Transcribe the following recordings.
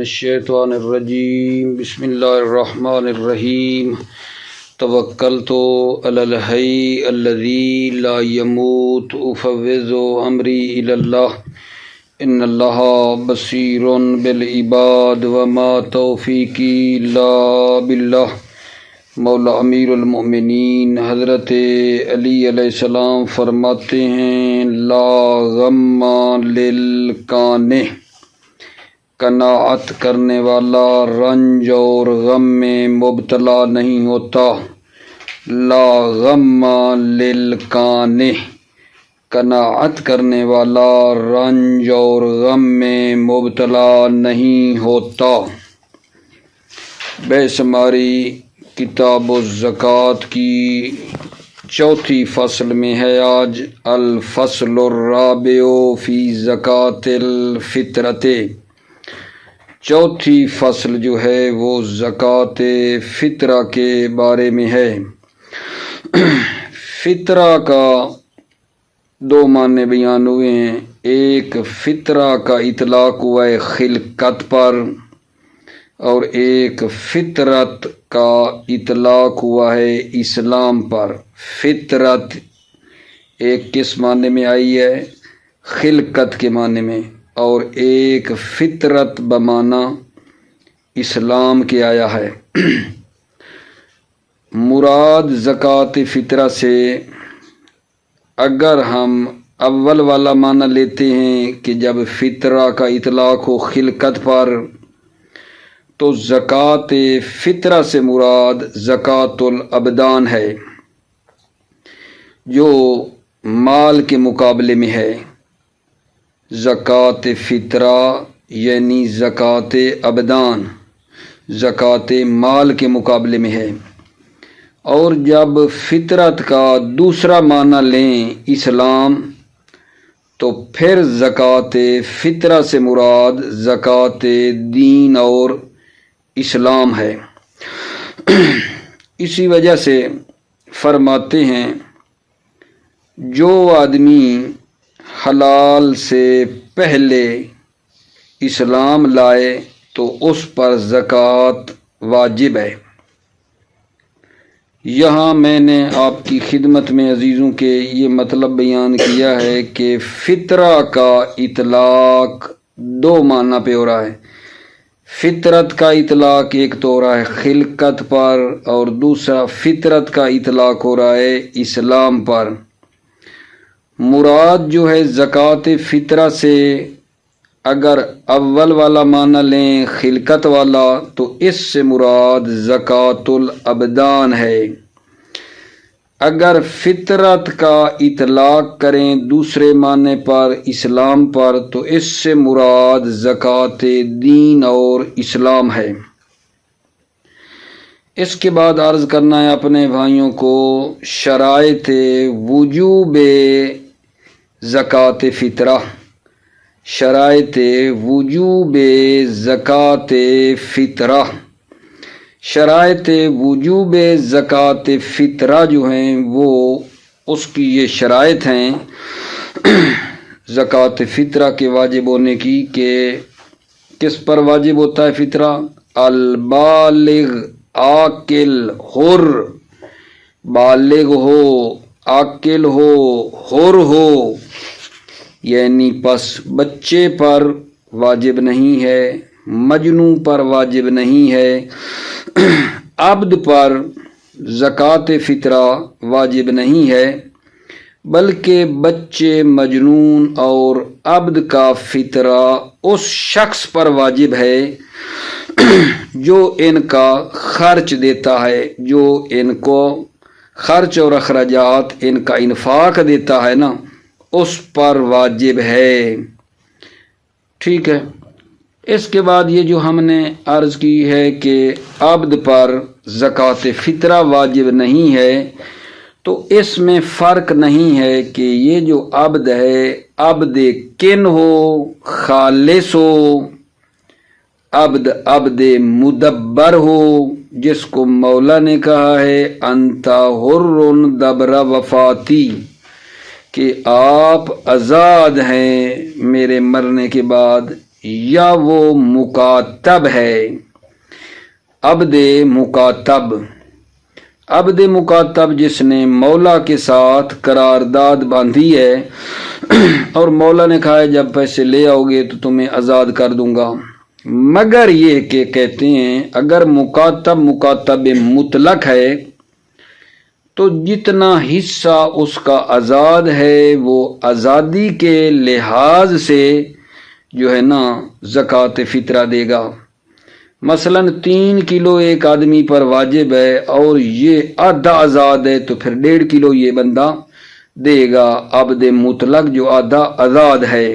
الشیطان الرجیم بسم اللہ الرحمن الرحیم توکلت علی الحی الذی لا یموت افوض امری الی اللہ ان اللہ بصیر بالعباد وما توفیقی الا باللہ۔ مولا امیر المؤمنین حضرت علی علیہ السلام فرماتے ہیں لا غم للقانع، قناعت کرنے والا رنج اور غم میں مبتلا نہیں ہوتا۔ لا غم للقانع، قناعت کرنے والا رنج اور غم میں مبتلا نہیں ہوتا۔ بے شماری کتاب الزکوٰۃ کی چوتھی فصل میں ہے آج۔ الفصل الرابع فی زکوٰۃ الفطرۃ، چوتھی فصل جو ہے وہ زکوٰۃ فطرہ کے بارے میں ہے۔ فطرہ کا دو معنی بیان ہوئے ہیں۔ ایک فطرہ کا اطلاق ہوا ہے خلقت پر، اور ایک فطرت کا اطلاق ہوا ہے اسلام پر۔ فطرت ایک کس معنی میں آئی ہے؟ خلقت کے معنی میں، اور ایک فطرت بمعنی اسلام کے آیا ہے۔ مراد زکوٰۃ فطرہ سے اگر ہم اول والا معنی لیتے ہیں کہ جب فطرہ کا اطلاق ہو خلقت پر، تو زکوٰۃ فطرہ سے مراد زکوٰۃ الابدان ہے جو مال کے مقابلے میں ہے۔ زکوٰۃ فطرہ یعنی زکوٰۃ ابدان زکوٰۃ مال کے مقابلے میں ہے۔ اور جب فطرت کا دوسرا معنی لیں اسلام، تو پھر زکوٰۃ فطرہ سے مراد زکوٰۃ دین اور اسلام ہے۔ اسی وجہ سے فرماتے ہیں جو آدمی حلال سے پہلے اسلام لائے تو اس پر زکوٰۃ واجب ہے۔ یہاں میں نے آپ کی خدمت میں عزیزوں کے یہ مطلب بیان کیا ہے کہ فطرہ کا اطلاق دو معنی پہ ہو رہا ہے۔ فطرت کا اطلاق ایک تو ہو رہا ہے خلقت پر، اور دوسرا فطرت کا اطلاق ہو رہا ہے اسلام پر۔ مراد جو ہے زکوٰۃ فطرہ سے اگر اول والا معنی لیں خلقت والا، تو اس سے مراد زکوٰۃ الابدان ہے۔ اگر فطرت کا اطلاق کریں دوسرے معنی پر اسلام پر، تو اس سے مراد زکوٰۃ دین اور اسلام ہے۔ اس کے بعد عرض کرنا ہے اپنے بھائیوں کو شرائط وجوب زکوٰۃ فطرہ۔ شرائط وجوب زکوٰۃ فطرہ، شرائط وجوب زکوٰۃ فطرہ جو ہیں وہ اس کی یہ شرائط ہیں زکوٰۃ فطرہ کے واجب ہونے کی، کہ کس پر واجب ہوتا ہے فطرہ؟ البالغ، عاقل، حر، بالغ ہو، عاقل ہو، حر ہو، یعنی پس بچے پر واجب نہیں ہے، مجنون پر واجب نہیں ہے، عبد پر زکوٰۃ فطرہ واجب نہیں ہے، بلکہ بچے، مجنون اور عبد کا فطرہ اس شخص پر واجب ہے جو ان کا خرچ دیتا ہے، جو ان کو خرچ اور اخراجات ان کا انفاق دیتا ہے نا، اس پر واجب ہے۔ ٹھیک ہے۔ اس کے بعد یہ جو ہم نے عرض کی ہے کہ عبد پر زکوٰۃ فطرہ واجب نہیں ہے، تو اس میں فرق نہیں ہے کہ یہ جو عبد ہے عبد کن ہو، خالص ہو، عبد مدبر ہو، جس کو مولا نے کہا ہے انت حر دبر وفاتی، کہ آپ آزاد ہیں میرے مرنے کے بعد، یا وہ مکاتب ہے. عبد مکاتب، عبد مکاتب جس نے مولا کے ساتھ قرارداد باندھی ہے اور مولا نے کہا ہے جب پیسے لے آؤ گے تو تمہیں آزاد کر دوں گا، مگر یہ کہ کہتے ہیں اگر مکاتب مطلق ہے تو جتنا حصہ اس کا آزاد ہے وہ آزادی کے لحاظ سے جو ہے نا زکوٰۃ فطرہ دے گا. مثلا 3 کلو ایک آدمی پر واجب ہے اور یہ آدھا آزاد ہے تو پھر 1.5 کلو یہ بندہ دے گا، عبد مطلق جو آدھا آزاد ہے.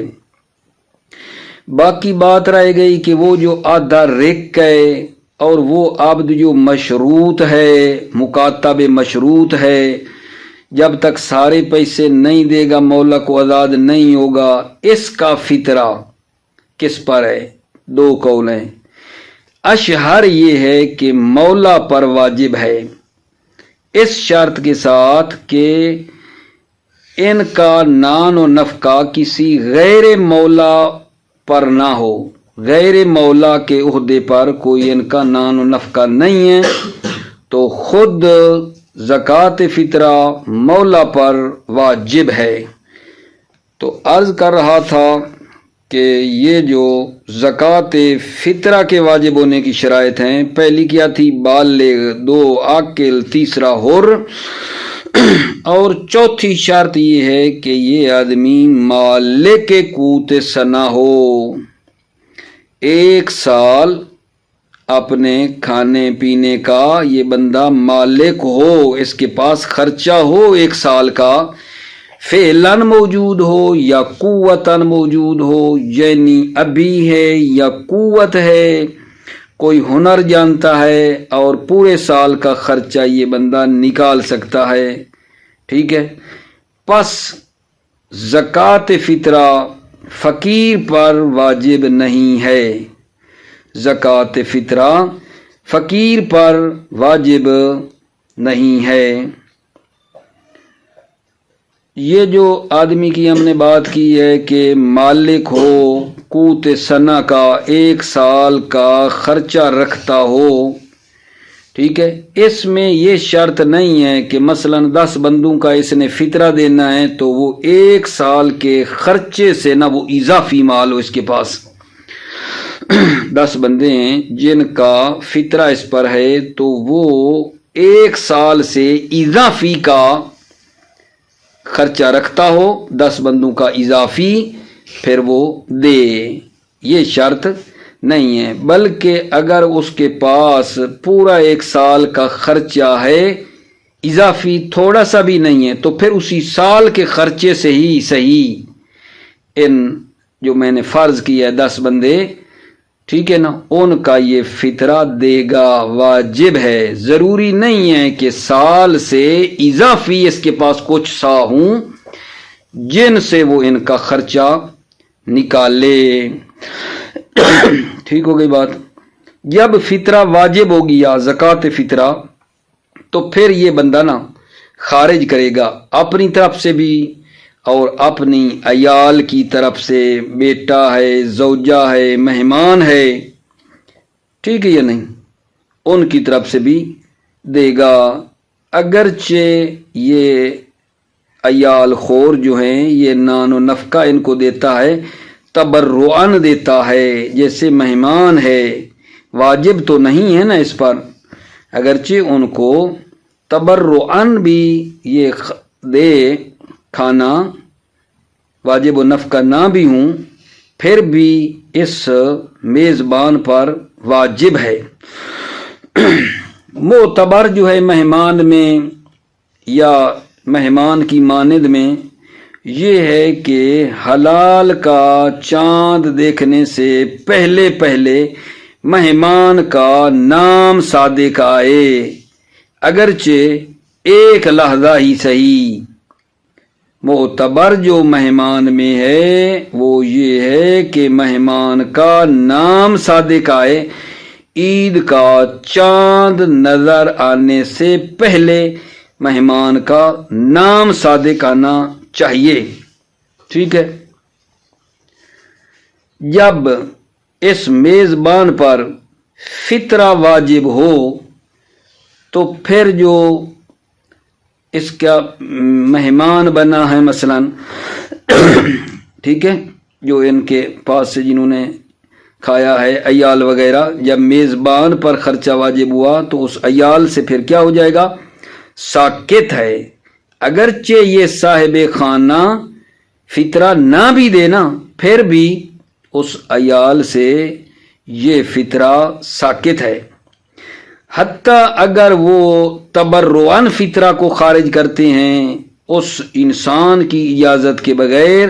باقی بات رہ گئی کہ وہ جو آدھا رق ہے اور وہ عبد جو مشروط ہے، مکاتب مشروط ہے، جب تک سارے پیسے نہیں دے گا مولا کو آزاد نہیں ہوگا. اس کا فطرہ کس پر ہے؟ 2 قول ہیں. اشہر یہ ہے کہ مولا پر واجب ہے، اس شرط کے ساتھ کہ ان کا نان و نفقہ کسی غیر مولا پر نہ ہو، غیر مولا کے عہدے پر کوئی ان کا نان و نفقہ نہیں ہے تو خود زکوٰۃ فطرہ مولا پر واجب ہے. تو عرض کر رہا تھا کہ یہ جو زکوٰۃ فطرہ کے واجب ہونے کی شرائط ہیں، پہلی کیا تھی؟ بالغ، 2 عاقل، تیسرا حر، اور چوتھی شرط یہ ہے کہ یہ آدمی مالک قوت سنہ ہو، 1 سال اپنے کھانے پینے کا یہ بندہ مالک ہو، اس کے پاس خرچہ ہو 1 سال کا، فعلاً موجود ہو یا قوتاً موجود ہو، یعنی ابھی ہے یا قوت ہے، کوئی ہنر جانتا ہے اور پورے سال کا خرچہ یہ بندہ نکال سکتا ہے. ٹھیک ہے، پس زکوٰۃ فطرہ فقیر پر واجب نہیں ہے، زکوٰۃ فطرہ فقیر پر واجب نہیں ہے. یہ جو آدمی کی ہم نے بات کی ہے کہ مالک ہو قوت سنہ کا، 1 سال کا خرچہ رکھتا ہو، ٹھیک ہے، اس میں یہ شرط نہیں ہے کہ مثلا 10 بندوں کا اس نے فطرہ دینا ہے تو وہ 1 سال کے خرچے سے نہ وہ اضافی مال ہو اس کے پاس. 10 بندے ہیں جن کا فطرہ اس پر ہے تو وہ 1 سال سے اضافی کا خرچہ رکھتا ہو، 10 بندوں کا اضافی، پھر وہ دے، یہ شرط نہیں ہے. بلکہ اگر اس کے پاس پورا 1 سال کا خرچہ ہے، اضافی تھوڑا سا بھی نہیں ہے، تو پھر اسی سال کے خرچے سے ہی صحیح ان جو میں نے فرض کیا ہے 10 بندے، ٹھیک ہے نا، ان کا یہ فطرہ دے گا، واجب ہے. ضروری نہیں ہے کہ سال سے اضافی اس کے پاس کچھ سا ہوں جن سے وہ ان کا خرچہ نکالے. ٹھیک ہو گئی بات. جب فطرہ واجب ہو گیا زکوٰۃ فطرہ تو پھر یہ بندہ نا خارج کرے گا اپنی طرف سے بھی اور اپنی عیال کی طرف سے، بیٹا ہے، زوجہ ہے، مہمان ہے، ٹھیک ہے یا نہیں، ان کی طرف سے بھی دے گا. اگرچہ یہ عیال خور جو ہیں یہ نان و نفقہ ان کو دیتا ہے، تبرعاً دیتا ہے، جیسے مہمان ہے، واجب تو نہیں ہے نا اس پر، اگرچہ ان کو تبرعاً بھی یہ دے کھانا، واجب و نفقہ نہ بھی ہوں پھر بھی اس میزبان پر واجب ہے. معتبر جو ہے مہمان میں یا مہمان کی مانند میں یہ ہے کہ حلال کا چاند دیکھنے سے پہلے مہمان کا نام صادق آئے، اگرچہ 1 لحظہ ہی صحیح. معتبر جو مہمان میں ہے وہ یہ ہے کہ مہمان کا نام صادق آئے، عید کا چاند نظر آنے سے پہلے مہمان کا نام صادق آنا چاہیے. ٹھیک ہے. جب اس میزبان پر فطرہ واجب ہو تو پھر جو اس کا مہمان بنا ہے مثلا ٹھیک ہے، جو ان کے پاس سے جنہوں نے کھایا ہے عیال وغیرہ، جب میزبان پر خرچہ واجب ہوا تو اس عیال سے پھر کیا ہو جائے گا؟ ساکت ہے، اگرچہ یہ صاحب خانہ فطرہ نہ بھی دینا پھر بھی اس عیال سے یہ فطرہ ساکت ہے، حتیٰ اگر وہ تبرعاً فطرہ کو خارج کرتے ہیں اس انسان کی اجازت کے بغیر،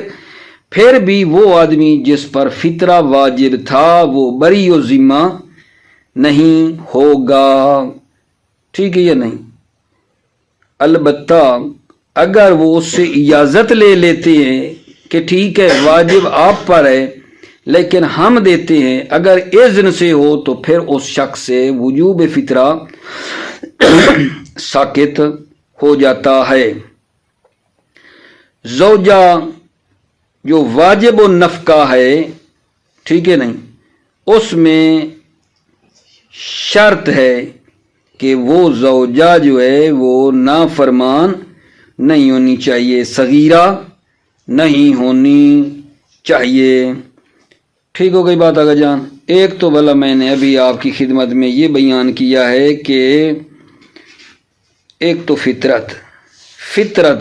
پھر بھی وہ آدمی جس پر فطرہ واجب تھا وہ بری و ذمہ نہیں ہوگا، ٹھیک ہے یا نہیں؟ البتہ اگر وہ اس سے اجازت لے لیتے ہیں کہ ٹھیک ہے واجب آپ پر ہے لیکن ہم دیتے ہیں، اگر اذن سے ہو تو پھر اس شخص سے وجوب فطرہ ساکت ہو جاتا ہے۔ زوجہ جو واجب النفقہ ہے، ٹھیک ہے نہیں، اس میں شرط ہے کہ وہ زوجہ جو ہے وہ نافرمان نہیں ہونی چاہیے، صغیرہ نہیں ہونی چاہیے، ٹھیک ہو گئی بات آگا جان؟ ایک تو بھلا میں نے ابھی آپ کی خدمت میں یہ بیان کیا ہے کہ ایک تو فطرت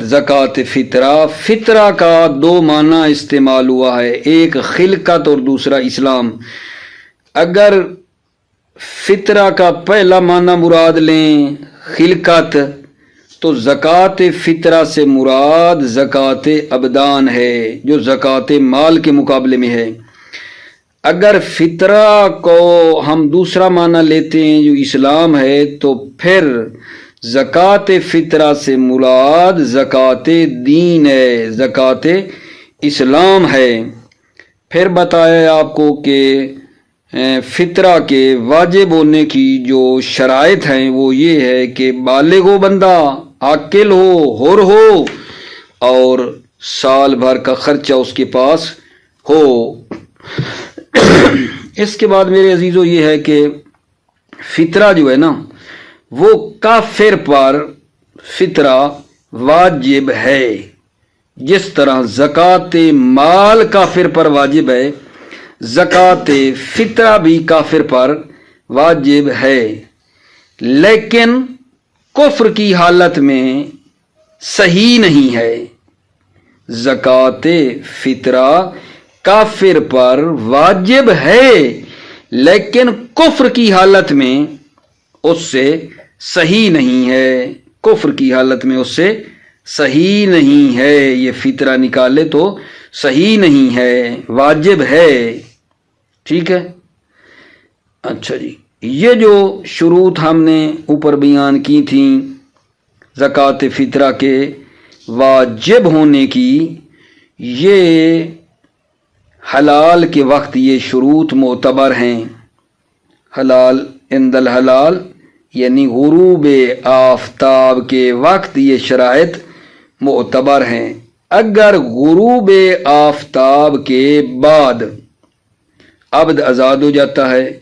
زکوٰۃ فطرہ کا دو معنی استعمال ہوا ہے، ایک خلقت اور دوسرا اسلام۔ اگر فطرہ کا پہلا معنی مراد لیں خلقت تو زکوٰۃ فطرہ سے مراد زکوٰۃ ابدان ہے جو زکوٰۃ مال کے مقابلے میں ہے۔ اگر فطرہ کو ہم دوسرا معنی لیتے ہیں جو اسلام ہے تو پھر زکوٰۃ فطرہ سے مراد زکوٰۃ دین ہے، زکوٰۃ اسلام ہے۔ پھر بتایا آپ کو کہ فطرہ کے واجب ہونے کی جو شرائط ہیں وہ یہ ہے کہ بالغ ہو بندہ، عاقل ہو، حر ہو، اور سال بھر کا خرچہ اس کے پاس ہو۔ اس کے بعد میرے عزیزو یہ ہے کہ فطرہ جو ہے نا وہ کافر پر فطرہ واجب ہے، جس طرح زکوٰۃ مال کافر پر واجب ہے زکوٰۃ فطرہ بھی کافر پر واجب ہے، لیکن کفر کی حالت میں صحیح نہیں ہے۔ زکوٰۃ فطرہ کافر پر واجب ہے لیکن کفر کی حالت میں اس سے صحیح نہیں ہے، کفر کی حالت میں اس سے صحیح نہیں ہے، یہ فطرہ نکالے تو صحیح نہیں ہے، واجب ہے، ٹھیک ہے؟ اچھا جی، یہ جو شروط ہم نے اوپر بیان کی تھیں زکوٰۃ فطرہ کے واجب ہونے کی، یہ حلال کے وقت یہ شروط معتبر ہیں، حلال عند الحلال یعنی غروب آفتاب کے وقت یہ شرائط معتبر ہیں۔ اگر غروب آفتاب کے بعد عبد آزاد ہو جاتا ہے،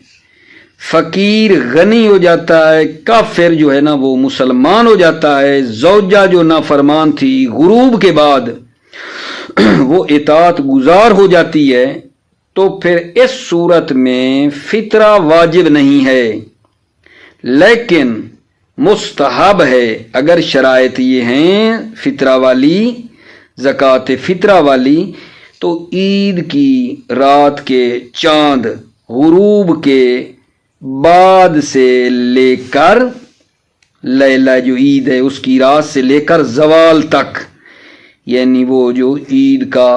فقیر غنی ہو جاتا ہے، کافر جو ہے نا وہ مسلمان ہو جاتا ہے، زوجہ جو نافرمان تھی غروب کے بعد وہ اطاعت گزار ہو جاتی ہے، تو پھر اس صورت میں فطرہ واجب نہیں ہے لیکن مستحب ہے۔ اگر شرائط یہ ہیں فطرہ والی، زکوٰۃ فطرہ والی، تو عید کی رات کے چاند غروب کے بعد سے لے کر لیلہ جو عید ہے اس کی رات سے لے کر زوال تک، یعنی وہ جو عید کا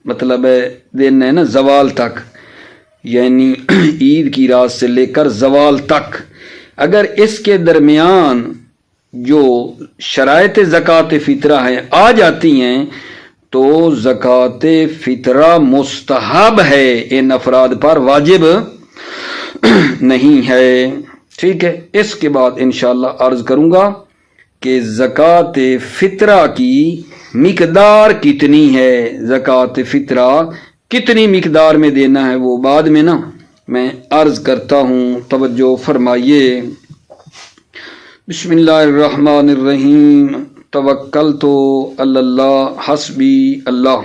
مطلب ہے دن ہے نا زوال تک، یعنی عید کی رات سے لے کر زوال تک، اگر اس کے درمیان جو شرائط زکوٰۃ فطرہ ہیں آ جاتی ہیں تو زکوٰۃ فطرہ مستحب ہے، ان افراد پر واجب نہیں ہے، ٹھیک ہے؟ اس کے بعد انشاءاللہ عرض کروں گا کہ زکوٰۃ فطرہ کی مقدار کتنی ہے، زکوٰۃ فطرہ کتنی مقدار میں دینا ہے وہ بعد میں نا میں عرض کرتا ہوں، توجہ فرمائیے۔ بسم اللہ الرحمن الرحیم، توکلت علی اللہ، حسبی اللہ۔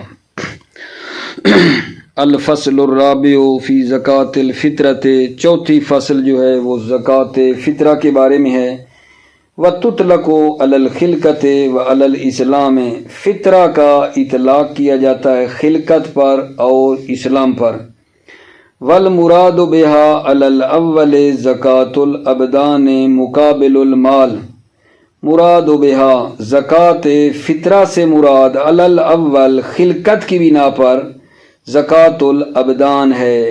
الفصل الرابع فی زکوٰۃ الفطرۃ، چوتھی فصل جو ہے وہ زکوٰۃ فطرہ کے بارے میں ہے۔ وتطلق علی الخلقۃ وعلی الاسلام، فطرہ کا اطلاق کیا جاتا ہے خلقت پر اور اسلام پر۔ والمراد بها علی الاول زکوٰۃ الابدان مقابل المال، مراد بها زکوٰۃ فطرہ سے مراد علی الاول خلقت کی بنا پر زکوٰۃ الابدان ہے،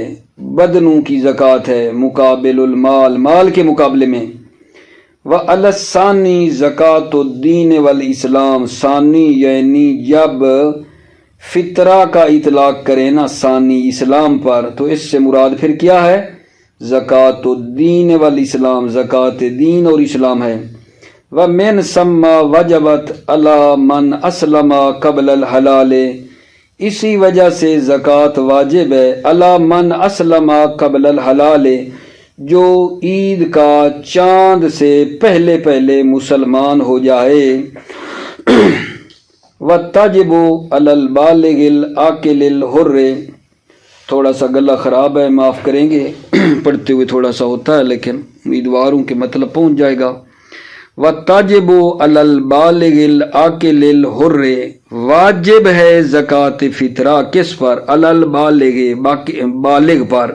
بدنوں کی زکوٰۃ ہے، مقابل المال، مال کے مقابلے میں۔ وعلی الثانی زکوٰۃ الدین والاسلام، ثانی یعنی جب فطرہ کا اطلاق کرے نا ثانی اسلام پر، تو اس سے مراد پھر کیا ہے؟ زکوٰۃ الدین والاسلام، زکوٰۃ دین اور اسلام ہے۔ ومن ثم وجبت علی من اسلم قبل الحلال، اسی وجہ سے زکوٰۃ واجب ہے علی من اسلم قبل الحلال، جو عید کا چاند سے پہلے پہلے مسلمان ہو جائے۔ وتجب علی البالغ العاقل الحر، تھوڑا سا گلا خراب ہے، معاف کریں گے، پڑھتے ہوئے تھوڑا سا ہوتا ہے، لیکن امیدواروں کے مطلب پہنچ جائے گا۔ وتجب علی البالغ العاقل الحر، واجب ہے زکوٰۃ فطرہ کس پر؟ علی البالغ، بالغ پر،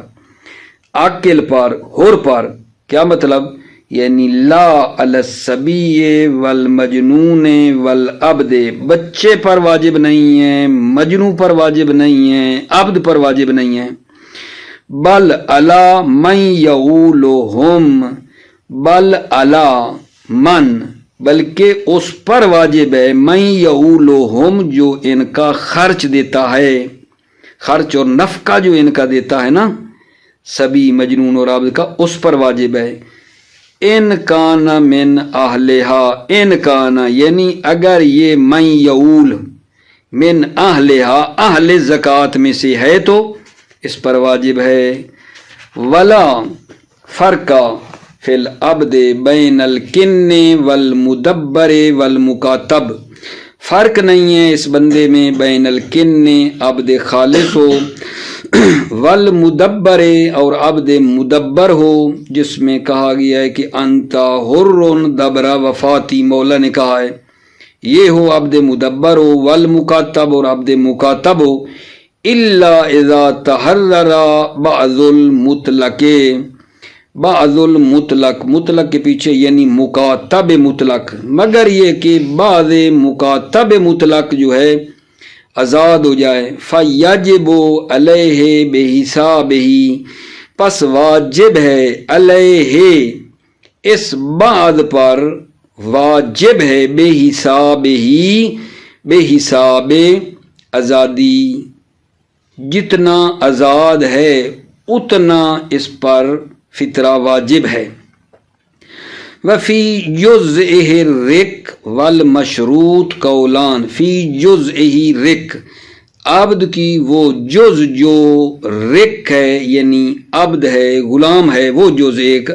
عاقل پر، حر پر۔ کیا مطلب؟ یعنی لا علی الصبی والمجنون والعبد، بچے پر واجب نہیں ہے، مجنون پر واجب نہیں ہے، عبد پر واجب نہیں ہے۔ بل علی من یعولہم، بل علی من، بلکہ اس پر واجب ہے، من یعولہم، جو ان کا خرچ دیتا ہے، خرچ اور نفقہ جو ان کا دیتا ہے نا، سبی، مجنون اور عبد کا، اس پر واجب ہے۔ ان کان من اہلہا، ان کان یعنی اگر یہ من یعول من اہلہا، اہل زکوٰۃ میں سے ہے تو اس پر واجب ہے۔ ولا فرق فی العبد بین الکن والمدبر والمکاتب، فرق نہیں ہے اس بندے میں بین الکن، عبد خالص ہو، والمدبر، اور عبد مدبر ہو، جس میں کہا گیا ہے کہ انتا حر دبرا وفاتی، مولا نے کہا ہے یہ ہو عبد مدبر ہو، والمکاتب، اور عبد مکاتب ہو، الا اذا تحرر بعض المطلق، بعض المطلق، مطلق کے پیچھے یعنی مکاتب مطلق، مگر یہ کہ بعض مکاتب مطلق جو ہے آزاد ہو جائے، فیجب علیہ بحسابہ، پس واجب ہے علیہ، اس بعد پر واجب ہے، بحسابہ، بحساب آزادی، جتنا آزاد ہے اتنا اس پر فطرہ واجب ہے۔ وفی جزئہ الرق والمشروط قولان، فی جزئہ رق، عبد کی وہ جز جو رق ہے یعنی عبد ہے، غلام ہے، وہ جز ایک،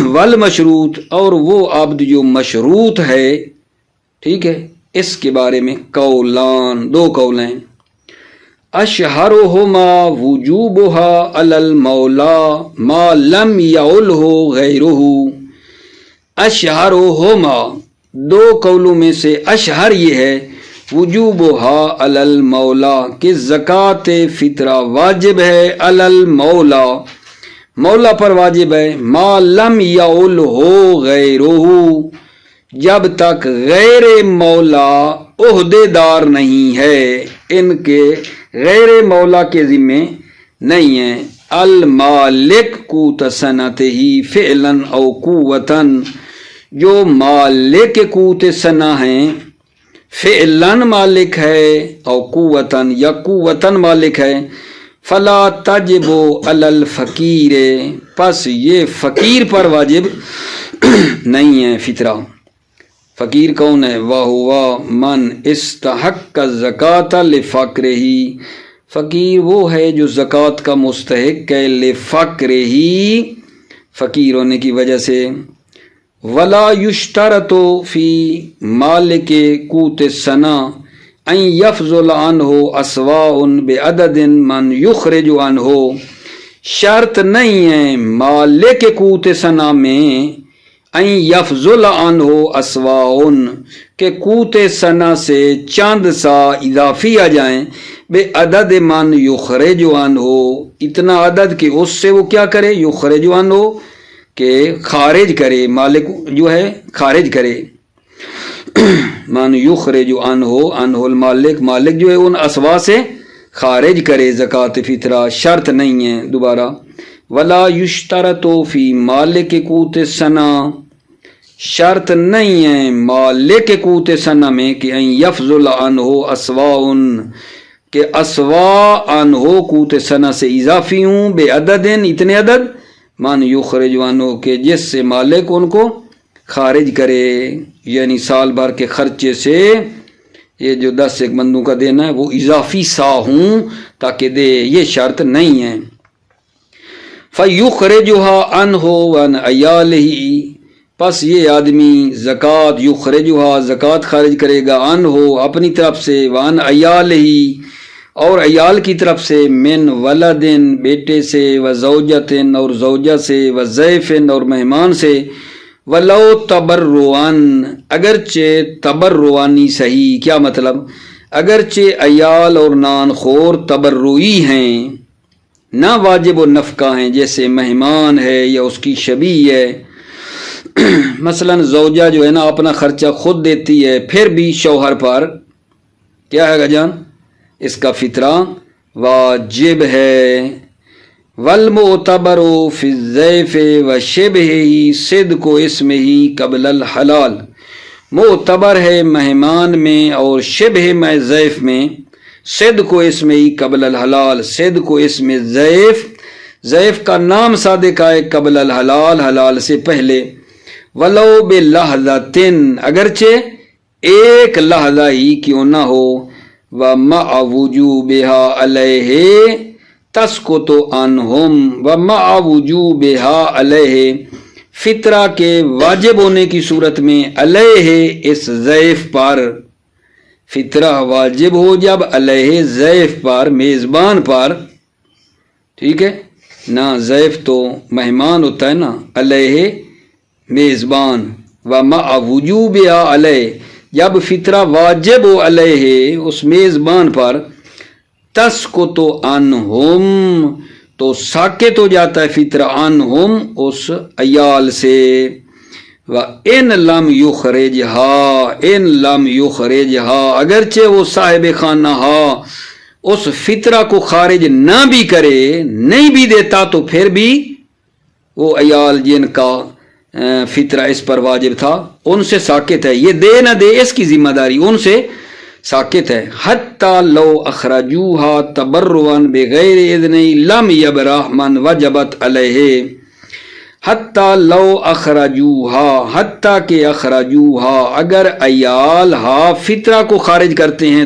والمشروط، اور وہ عبد جو مشروط ہے، ٹھیک ہے، اس کے بارے میں قولان، دو قول ہیں۔ اشہرہما وجوبہا علی المولا ما لم یعلہ غیرہ، اشہرہما، دو قولوں میں سے اشہر یہ ہے، وجوبہا علی المولا، کہ زکوٰۃ فطرہ واجب ہے، علی المولا، مولا پر واجب ہے، ما لم یعلہ غیرہ، جب تک غیر مولا عہدے دار نہیں ہے، ان کے غیر مولا کے ذمے نہیں ہے۔ المالک قوت صنعتہ فعلا او قوتاً، جو مالک قوت صنع ہیں، فعلاً مالک ہے، او قوتاً یا قوتاً مالک ہے، فلا تجب علی الفقیر، پس یہ فقیر پر واجب نہیں ہے فطرہ۔ فقیر کون ہے؟ وَهُوَ مَنْ اسْتَحَقَّ الزَّكَاةَ لِفَقْرِهِ، فقیر وہ ہے جو زکوٰۃ کا مستحق ہے، لفقر ہی، فقیر ہونے کی وجہ سے۔ ولا یشترط فی مالک قوت السنہ ان یفضل عنہ اسواء بعدد من یخرج عنہ، شرط نہیں ہے مالک قوت سنا میں ان یفضل عنہ اسواء کہ قوت سنا سے چاند سا اضافی آ جائیں، بے عدد من یخرج عنہ، اتنا عدد کہ اس سے وہ کیا کرے، یخرج عنہ کہ خارج کرے، مالک جو ہے خارج کرے، من یخرج عنہ، عنہ المالک، مالک جو ہے ان اسوا سے خارج کرے زکوٰۃ فطرہ، شرط نہیں ہے۔ دوبارہ ولا یشترط فی مالک قوت سنا، شرط نہیں ہے مالک قوت سنا میں کہ ان یفضل عنہ اسواء کہ اسوا عنہ قوت سنا سے اضافی ہوں، بے عدد اتنے عدد، من یخرج عنہ کہ جس سے مالک ان کو خارج کرے، یعنی سال بھر کے خرچے سے یہ جو 10 ایک بندوں کا دینا ہے وہ اضافی سا ہوں تاکہ دے، یہ شرط نہیں ہے۔ فَيُخْرِجُهَا عَنْهُ وَعَنْ عَيَالِهِ، پس یہ آدمی زکوٰۃ، یخرجها زکوٰۃ خارج کرے گا، عنہ اپنی طرف سے، وَعَنْ عَيَالِهِ اور عیال کی طرف سے، من ولدن بیٹے سے، وزوجتن اور زوجہ سے، وضیفن اور مہمان سے، ولو تبرعن اگرچہ تبرعانی صحیح، کیا مطلب، اگرچہ عیال اور نان خور تبرعی ہیں، نہ واجب و نفقہ ہیں، جیسے مہمان ہے یا اس کی شبی ہے، مثلا زوجہ جو ہے نا اپنا خرچہ خود دیتی ہے، پھر بھی شوہر پر کیا ہے جان، اس کا فطرہ واجب ہے۔ والمعتبر فی الضیف وشبہہ صدق اسمہ قبل الحلال، معتبر ہے مہمان میں اور شبہ میں ضیف میں، صدق اسمہ قبل الحلال، صدق اسم ضیف، ضیف کا نام صادق آئے قبل الحلال، حلال سے پہلے، ولو بلحظۃ اگرچہ ایک لحظہ ہی کیوں نہ ہو، ومع وجوبها علیہ تسقط عنہم، ومع وجوبها علیہ فطرہ کے واجب ہونے کی صورت میں، علیہ اس ضیف پر، فطرہ واجب ہو جب علیہ ضیف پر، میزبان پر، ٹھیک ہے نا، ضیف تو مہمان ہوتا ہے نا، علیہ میزبان، ومع وجوبها علیہ جب فطرہ واجب ہو علیہ اس میزبان پر، تسقط عنہم تو ساکت ہو جاتا ہے فطرہ، عنہم اس عیال سے، وَإِن لَمْ يُخْرِجْهَا إِن لَمْ يُخْرِجْهَا اگرچہ وہ صاحب خانہ اس فطرہ کو خارج نہ بھی کرے، نہیں بھی دیتا، تو پھر بھی وہ عیال جن کا فطرہ اس پر واجب تھا ان سے ساکت ہے، یہ دے نہ دے اس کی ذمہ داری ان سے ساکت ہے۔ حتی لو اخرجوها تبرعا بغیر اذن لم یبرح من وجبت علیہ، حتی لو اخرجوها حتی کہ اخرجوها اگر عیال فطرہ کو خارج کرتے ہیں،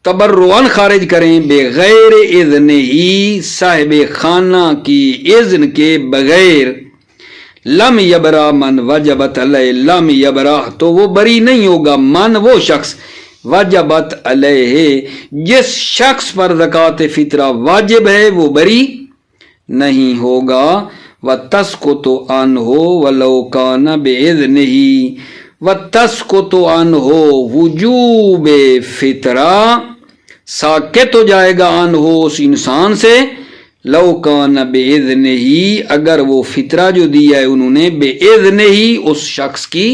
تبرعا خارج کریں، بغیر اذن ہی صاحب خانہ کی اذن کے بغیر، لم یبرا من وجبت علیہ، لم یبرا تو وہ بری نہیں ہوگا، من وہ شخص، وجبت علیہ جس شخص پر زکوٰۃ فطرہ واجب ہے وہ بری نہیں ہوگا، وتسقط عنہ ولو کان باذنہ، وتسقط عنہ وجوب فطرہ ساکت ہو جائے گا، عنہ اس انسان سے، لو کان باذنہ اگر وہ فطرہ جو دیا ہے انہوں نے، باذنہ اس شخص کی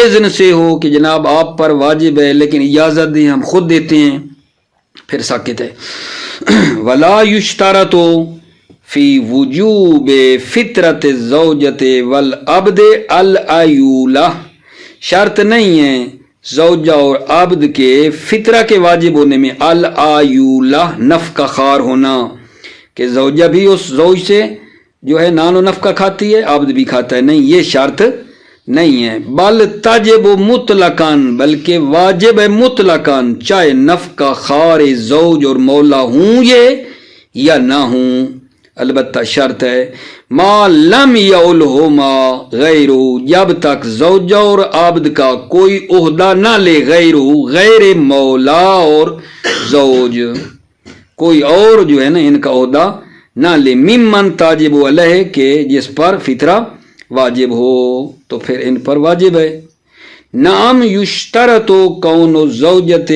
اذن سے ہو کہ جناب آپ پر واجب ہے لیکن اجازت دیں ہم خود دیتے ہیں، پھر ساکت ہے۔ ولا یشترط فی وجوب فطرت الزوجۃ والعبد العیولہ، شرط نہیں ہے زوجہ اور عبد کے فطرہ کے واجب ہونے میں، العیولہ نفقہ خوار ہونا، کہ زوجہ بھی اس زوج سے جو ہے نان و نفقہ کھاتی ہے، عبد بھی کھاتا ہے، نہیں یہ شرط نہیں ہے، بل تجب مطلقاً بلکہ واجب ہے مطلقاً، چاہے نفقہ خوار زوج اور مولا ہوں یہ یا نہ ہوں، البتہ شرط ہے ما لم یعلہما غیرہ، جب تک زوجہ اور عبد کا کوئی عہدہ نہ لے، غیر مولا اور زوج، کوئی اور جو ہے نا ان کا عہدہ نہ لے، ممن تاجب علیہ کہ جس پر فطرہ واجب ہو، تو پھر ان پر واجب ہے۔ نعم یشترط کون الزوجۃ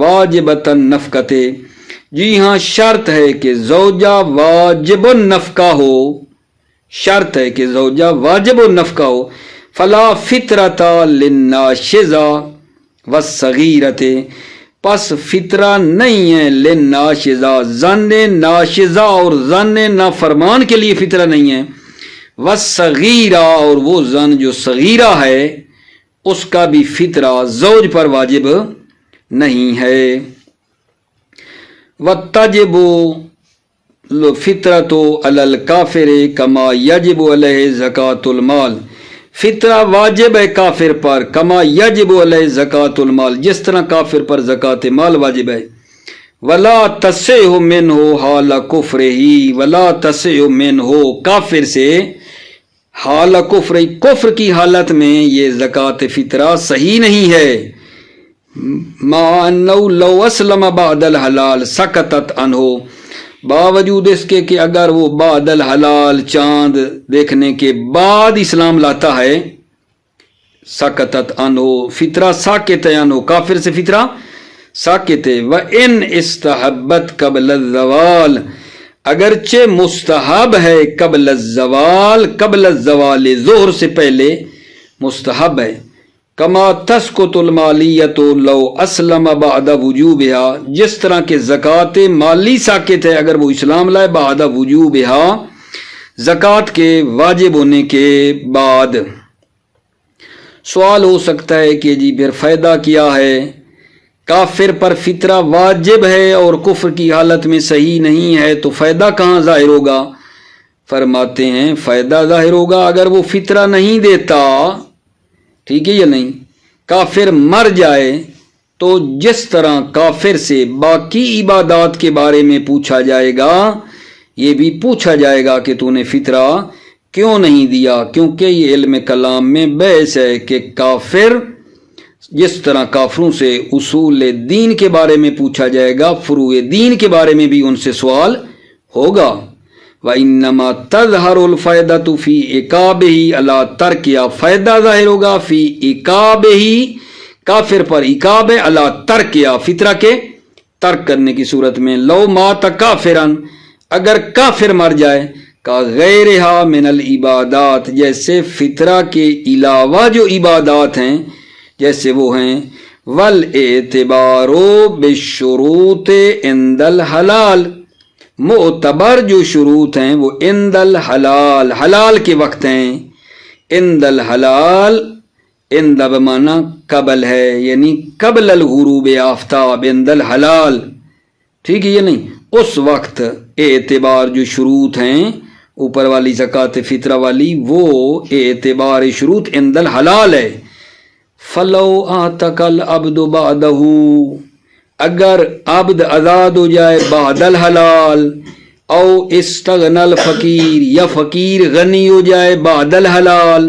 واجبۃ النفقۃ، جی ہاں شرط ہے کہ زوجہ واجب النفقہ ہو، شرط ہے کہ زوجہ واجب النفقہ ہو، فلا فطرۃ للناشزہ والصغیرۃ، پس فطرہ نہیں ہے للناشزہ، زن ناشزہ اور زن نافرمان کے لیے فطرہ نہیں ہے، والصغیرہ اور وہ زن جو صغیرہ ہے اس کا بھی فطرہ زوج پر واجب نہیں ہے۔ وَتَجِبُ فطرۃ علی الکافر کما یجب علیہ زکوۃ المال، فطرہ واجب ہے کافر پر، کما یجب علیہ زکوۃ المال، جس طرح کافر پر زکوٰۃ مال واجب ہے۔ ولا تصح منہ حال کفرہ، ولا تصح منہ کافر سے حال کفر، کفر کی حالت میں یہ زکوٰۃ فطرہ صحیح نہیں ہے، مع انہ لو اسلم بعد الحلال سقطت عنہ، باوجود اس کے کہ اگر وہ بعد الحلال چاند دیکھنے کے بعد اسلام لاتا ہے، سقطت عنہ فطرہ ساقط عنہ، کافر سے فطرہ ساقط ہے۔ وَإِنْ اسْتَحَبَّتْ قبل الزوال، اگرچہ مستحب ہے قبل الزوال، قبل الزوال ظہر سے پہلے مستحب ہے، کما تسقط المالیۃ لو اسلم بعد وجوبها، جس طرح کہ زکوٰۃ مالی ساقط ہے اگر وہ اسلام لائے بعد وجوبها، زکوٰۃ کے واجب ہونے کے بعد۔ سوال ہو سکتا ہے کہ جی پھر فائدہ کیا ہے، کافر پر فطرہ واجب ہے اور کفر کی حالت میں صحیح نہیں ہے تو فائدہ کہاں ظاہر ہوگا؟ فرماتے ہیں فائدہ ظاہر ہوگا اگر وہ فطرہ نہیں دیتا، ٹھیک ہے یا نہیں، کافر مر جائے تو جس طرح کافر سے باقی عبادات کے بارے میں پوچھا جائے گا، یہ بھی پوچھا جائے گا کہ تو نے فطرہ کیوں نہیں دیا، کیونکہ یہ علم کلام میں بحث ہے کہ کافر جس طرح کافروں سے اصول دین کے بارے میں پوچھا جائے گا، فروع دین کے بارے میں بھی ان سے سوال ہوگا۔ وَإِنَّمَا تَظْهَرُ الْفَائِدَةُ فِي عِقَابِهِ عَلَى تَرْكِهَا، فائدہ ظاہر ہوگا فی عِقَابِهِ، کافر پر عقاب ہے، علی ترکها فطرہ کے ترک کرنے کی صورت میں، لو مات کافرن، اگر کافر مر جائے، کا غیرها من العبادات، جیسے فطرہ کے علاوہ جو عبادات ہیں جیسے وہ ہیں، والاعتبار بالشروط عند الحلال، معتبر جو شروط ہیں وہ عند الحلال، حلال کے وقت ہیں، عند الحلال، عند بمعنی قبل ہے، یعنی قبل الغروب آفتاب، عند الحلال، ٹھیک ہے یہ نہیں، اس وقت اعتبار جو شروط ہیں اوپر والی زکوٰۃ فطرہ والی، وہ اعتبار شروط عند الحلال ہے۔ فلو آتک العبد بعدہ، اگر عبد آزاد ہو جائے بعد الحلال، او استغنى الفقیر، یا فقیر غنی ہو جائے بعد الحلال،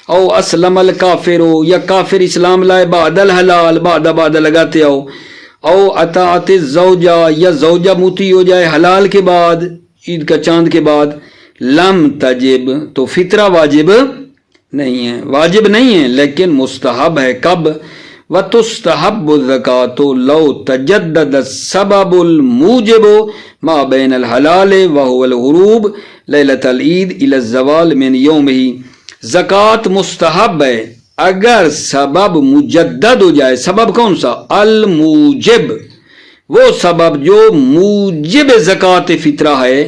او اسلم الکافر، یا کافر اسلام لائے بعد الحلال، بعد لگاتے ہو، او اطاعت الزوجہ، یا زوجہ مطیع ہو جائے حلال کے بعد، عید کا چاند کے بعد، لم تجب، تو فطرہ واجب نہیں ہے، واجب نہیں ہے لیکن مستحب ہے، کب؟ وَتُسْتَحَبُّ الزَّكَاةُ لَوْ تَجَدَّدَ السَّبَبُ الْمُوجِبُ مَا بَيْنَ الْحَلَالِ وَهُوَ الْغُرُوبُ لَيْلَةَ الْعِيدِ إِلَى الزَّوَالِ مِنْ يَوْمِهِ، زکوٰۃ مستحب ہے اگر سبب مجدد ہو جائے، سبب کون سا؟ الموجب، وہ سبب جو موجب زکوٰۃ فطرہ ہے،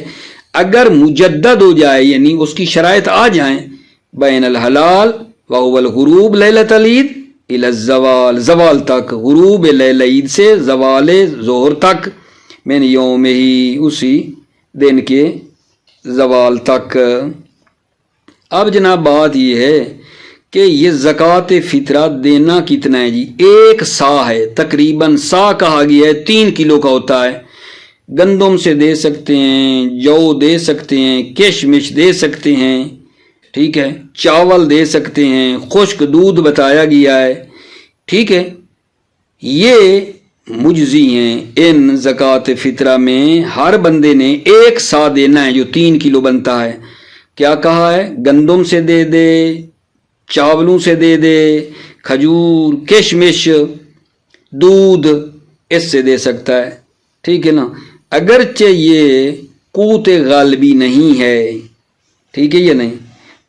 اگر مجدد ہو جائے یعنی اس کی شرائط آ جائیں، بین الحلال وهو الغروب لیلۃ العید الی الزوال، زوال تک، غروب لیل عید سے زوال ظہر تک، من یوم ہی، اسی دن کے زوال تک۔ اب جناب بات یہ ہے کہ یہ زکوٰۃ فطرہ دینا کتنا ہے جی؟ 1 سا ہے، تقریباً سا کہا گیا ہے 3 کلو کا ہوتا ہے۔ گندم سے دے سکتے ہیں، جو دے سکتے ہیں، کشمش دے سکتے ہیں، ٹھیک ہے، چاول دے سکتے ہیں، خشک دودھ بتایا گیا ہے، ٹھیک ہے۔ یہ مجزی ہیں، ان زکوٰۃ فطرہ میں ہر بندے نے 1 سا دینا ہے جو 3 کلو بنتا ہے۔ کیا کہا ہے؟ گندم سے دے دے، چاولوں سے دے دے، کھجور، کشمش، دودھ، اس سے دے سکتا ہے، ٹھیک ہے نا۔ اگرچہ یہ قوت غالبی نہیں ہے، ٹھیک ہے، یہ نہیں،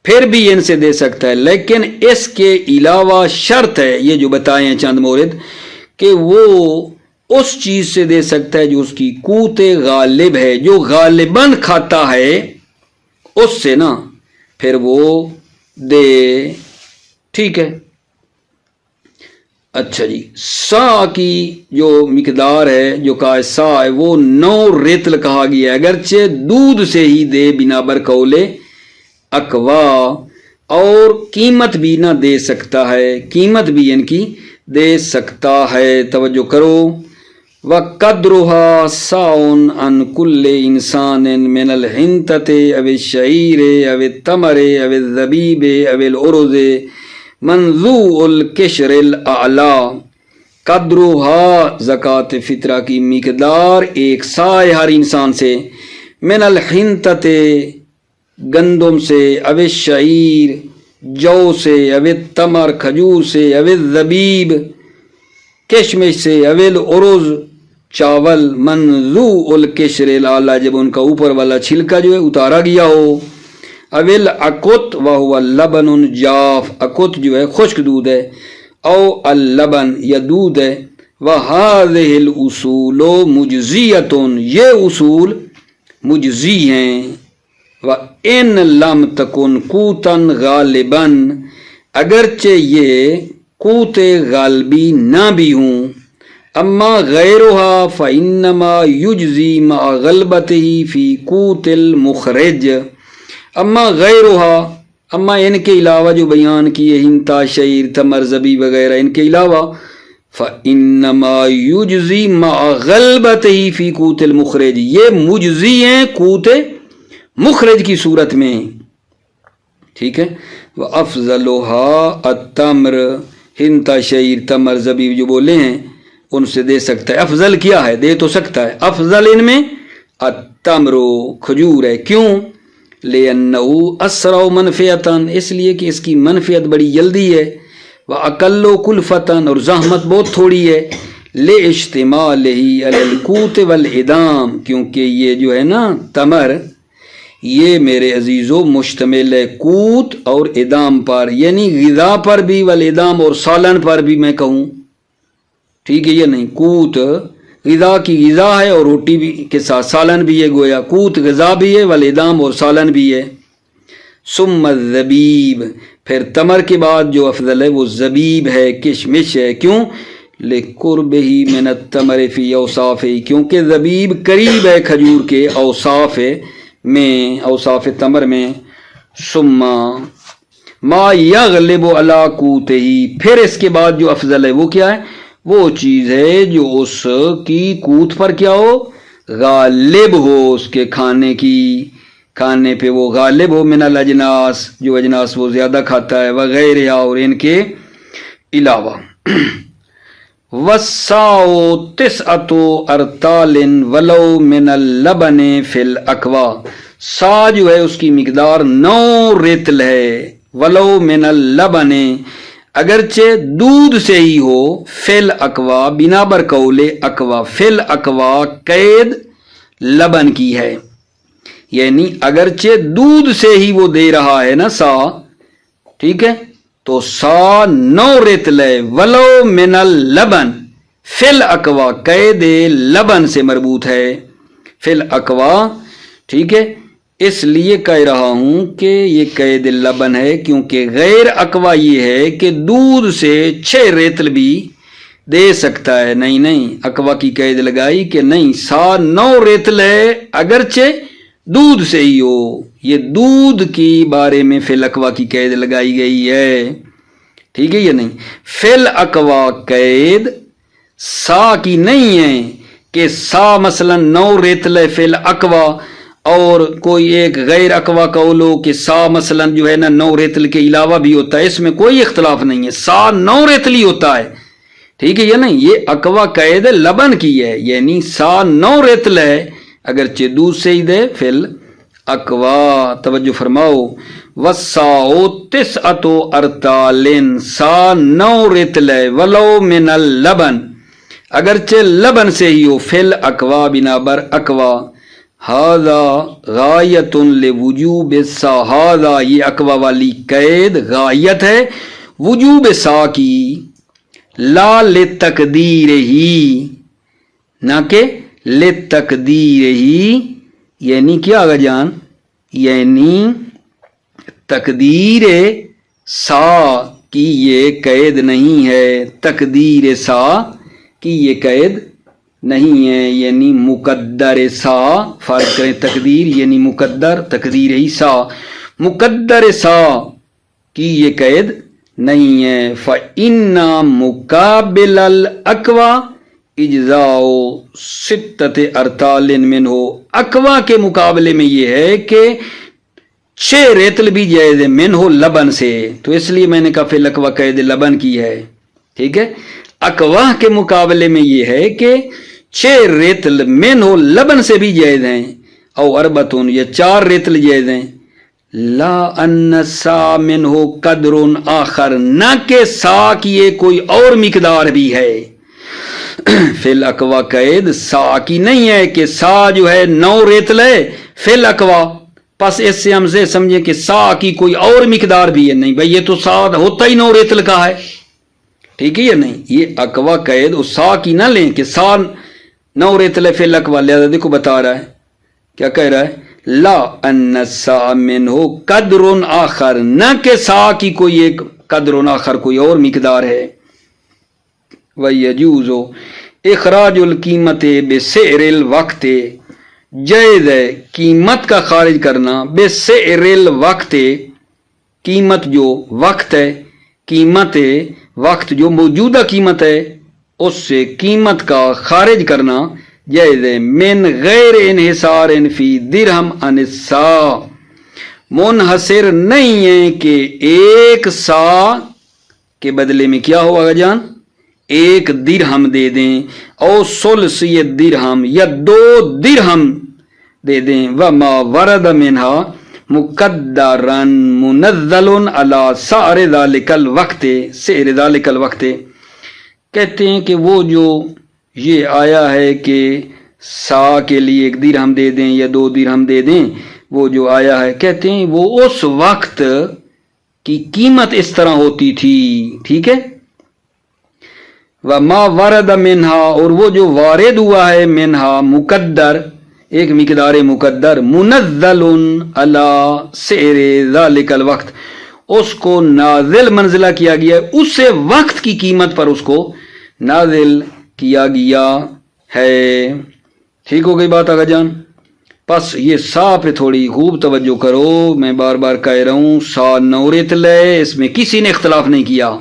پھر بھی ان سے دے سکتا ہے، لیکن اس کے علاوہ شرط ہے، یہ جو بتائے ہیں چند مورد، کہ وہ اس چیز سے دے سکتا ہے جو اس کی قوت غالب ہے، جو غالباً کھاتا ہے اس سے نا پھر وہ دے، ٹھیک ہے۔ اچھا جی، سا کی جو مقدار ہے، جو کا سا ہے، وہ 9 رطل کہا گیا ہے، اگرچہ دودھ سے ہی دے بنا برقول اقوا، اور قیمت بھی نہ دے سکتا ہے، قیمت بھی ان کی دے سکتا ہے، توجہ کرو۔ وَقَدْرُهَا سَاعٌ عَنْ كُلِّ إِنسَانٍ مِنَ الْحِنْطَةِ أَوِ الشَّعِيرِ أَوِ التَّمْرِ أَوِ الزَّبِيبِ أَوِ الْأُرُزِ منزوع القشر الاعلیٰ۔ قدرها زکوٰۃ فطرہ کی مقدار 1 سا ہے ہر انسان سے، من الحنطۃ گندم سے، او الشعیر جو سے، او التمر کھجور سے، او الزبیب کشمش سے، او الارز چاول، منزوع القشر الاعلیٰ جب ان کا اوپر والا چھلکا جو ہے اتارا گیا ہو، اویل اکت وہو اللبن جاف، اکت جو ہے خشک دودھ ہے، او اللبن یا دودھ ہے، وہذہ الاصول مجزیۃ، یہ اصول مجزی ہیں، وان لم تکن قوتا غالبا، اگرچہ یہ قوت غالبی نہ بھی ہوں، اما غیرها فانما یجزی مع غلبتہ فی قوت المخرج، اما غیرها، اما ان کے علاوہ جو بیان کیے ہنتا، شعیر، تمر، زبی وغیرہ، ان کے علاوہ فَإِنَّمَا يُجْزِي مَعَ غَلْبَتِهِ فِي قُوتِ الْمُخْرِجِ، یہ مجزی ہیں قوت مخرج کی صورت میں، ٹھیک ہے۔ وَأَفْضَلُهَا التَّمْرِ، ہنتا، شعیر، تمر، زبیب جو بولے ہیں ان سے دے سکتا ہے۔ افضل کیا ہے؟ دے تو سکتا ہے، افضل ان میں التمر، کھجور ہے، کیوں؟ لِأَنَّهُ أَسْرَعُ مَنْفِعَةً، اس لیے کہ اس کی منفعت بڑی جلدی ہے، وَأَقَلُّ كُلْفَةً، اور زحمت بہت تھوڑی ہے، لِاشْتِمَالِهِ عَلَى الْقُوتِ وَالْإِدَامِ، کیونکہ یہ جو ہے نا تمر، یہ میرے عزیزو مشتمل ہے قوت اور ادام پر، یعنی غذا پر بھی، والادام اور سالن پر بھی میں کہوں، ٹھیک ہے، یہ نہیں، قوت غذا کی غذا ہے اور روٹی بھی کے ساتھ سالن بھی ہے، گویا قوت غذا بھی ہے، والادام اور سالن بھی ہے۔ ثم الزبیب، پھر تمر کے بعد جو افضل ہے وہ زبیب ہے، کشمش ہے، کیوں؟ لِقُرْبِهِ مِنَ التَّمْرِ فِي أَوْصَافِهِ، کیونکہ زبیب قریب ہے کھجور کے اوصاف میں، اوصاف تمر میں۔ ثم ما یغلب علی قوتہ، پھر اس کے بعد جو افضل ہے وہ کیا ہے؟ وہ چیز ہے جو اس کی قوت پر کیا ہو؟ غالب ہو، اس کے کھانے پہ وہ غالب ہو، من الاجناس، جو اجناس وہ زیادہ کھاتا ہے، وغیرہ اور ان کے علاوہ۔ وَالسَّاعُ تِسْعَةُ أَرْطَالٍ وَلَوْ مِنَ اللَّبَنِ فِي الْأَكْوَىٰ، سا جو ہے اس کی مقدار 9 رطل ہے، وَلَوْ مِنَ اللَّبَنِ، اگرچہ دودھ سے ہی ہو، فِي الْأَكْوَىٰ بنا برقول اقوا، فِي الْأَكْوَىٰ قید لبن کی ہے، یعنی اگرچہ دودھ سے ہی وہ دے رہا ہے نا سا، ٹھیک ہے، تو سا 9 رطل ہے، ولو من اللبن، فی الاقوا قید لبن سے مربوط ہے، فی الاقوا، ٹھیک ہے، اس لیے کہہ رہا ہوں کہ یہ قید لبن ہے، کیونکہ غیر اقوا یہ ہے کہ دودھ سے 6 رطل بھی دے سکتا ہے، نہیں اقوا کی قید لگائی کہ نہیں، سا 9 رطل ہے اگرچہ دودھ سے ہی ہو، یہ دودھ کی بارے میں فی الاقوا کی قید لگائی گئی ہے، ٹھیک ہے یا نہیں؟ فل اقوا قید سا کی نہیں ہے کہ سا مثلا 9 ریتل فل اقوا اور کوئی ایک غیر اقوا قول ہو کہ سا مثلا جو ہے نا 9 ریتل کے علاوہ بھی ہوتا ہے، اس میں کوئی اختلاف نہیں ہے، سا 9 ریتل ہی ہوتا ہے، ٹھیک ہے یا نہیں؟ یہ اقوا قید لبن کی ہے، یعنی سا 9 ریتل ہے اگرچہ دودھ سے ہی دے فل اقوا. توجہ فرماؤ. وساؤ تسعۃ ارطال سا 9 ریتل ہے ولو من اللبن اگرچہ لبن سے ہی ہو فل اقوا بنا بر اقوا. ہاذا غایت لوجوب سا ہاذا یہ اقوا والی قید غایت ہے وجوب سا کی لا لتقدیر ہی نہ کہ لتقدیر ہی یعنی کیا آگا جان یعنی تقدیر سا کی یہ قید نہیں ہے تقدیر سا کی یہ قید نہیں ہے یعنی مقدر سا فرق کریں تقدیر یعنی مقدر تقدیر ہی سا مقدر سا کی یہ قید نہیں ہے. فَإِنَّ مُقَابِلَ الْأَقْوَى اجزاء ستۃ ارطال منہ اقوا کے مقابلے میں یہ ہے کہ 6 ریتل بھی جائز ہے منہ لبن سے تو اس لیے میں نے کہا فی الاقوا قید لبن کی ہے ٹھیک ہے. اقوا کے مقابلے میں یہ ہے کہ 6 ریتل منہ لبن سے بھی جائز ہیں او اربتون یا 4 ریتل جائز ہیں. لا ان سا منہ قدر آخر نہ کہ سا کی یہ کوئی اور مقدار بھی ہے. فی الاقوا قید سا کی نہیں ہے کہ سا جو ہے 9 ریتل ہے فی الاقوا پس اس سے ہم سے سمجھیں کہ سا کی کوئی اور مقدار بھی ہے نہیں بھائی یہ تو سا ہوتا ہی 9 ریتل کا ہے ٹھیک ہے یا نہیں. یہ اقوا قید اس سا کی نہ لیں کہ سا 9 ریتل ہے فی الاقوا لہذا دیکھو بتا رہا ہے کیا کہہ رہا ہے لا ان سا منہ قدر آخر نہ کہ سا کی کوئی ایک قدر آخر کوئی اور مقدار ہے. وَيَجُوزُ اخراج القیمت بسعر الوقت جائز ہے قیمت کا خارج کرنا بسعر الوقت قیمت جو وقت ہے قیمت وقت جو موجودہ قیمت ہے اس سے قیمت کا خارج کرنا جائز ہے. من غیر انحصار فی درہم عن السا منحصر نہیں ہے کہ ایک سا کے بدلے میں کیا ہوگا جان 1 درہم دے دیں او ثلث درہم یا 2 درہم دے دیں. وما ورد منہا مقدرا منزل علی سعر ذلک الوقت سعر ذلک الوقت کہتے ہیں کہ وہ جو یہ آیا ہے کہ سا کے لیے 1 درہم دے دیں یا 2 درہم دے دیں وہ جو آیا ہے کہتے ہیں وہ اس وقت کی قیمت اس طرح ہوتی تھی ٹھیک ہے. وما ورد منہا اور وہ جو وارد ہوا ہے منہا مقدر ایک مقدار مقدر منزل علی سعر ذلک الوقت اس کو نازل منزلہ کیا گیا ہے اس سے وقت کی قیمت پر اس کو نازل کیا گیا ہے. ٹھیک ہو گئی بات آگا جان. بس یہ سا پہ تھوڑی خوب توجہ کرو میں بار بار کہہ رہا ہوں سا 9 ریتل ہے اس میں کسی نے اختلاف نہیں کیا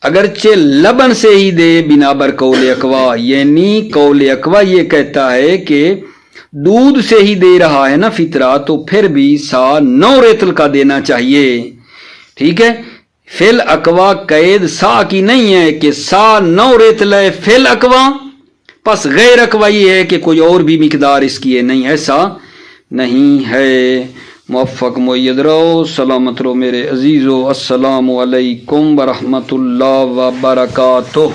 اگرچہ لبن سے ہی دے بنا بر قول اقوا یعنی قول اقوا یہ کہتا ہے کہ دودھ سے ہی دے رہا ہے نا فطرہ تو پھر بھی سا 9 ریتل کا دینا چاہیے ٹھیک ہے. فی الاقوا قید سا کی نہیں ہے کہ سا 9 ریتل ہے فی الاقوا پس غیر اقوا یہ ہے کہ کوئی اور بھی مقدار اس کی ہے نہیں ایسا نہیں ہے. موفق معید رہو سلامت رہو میرے عزیزو السلام علیکم ورحمۃ اللہ وبرکاتہ.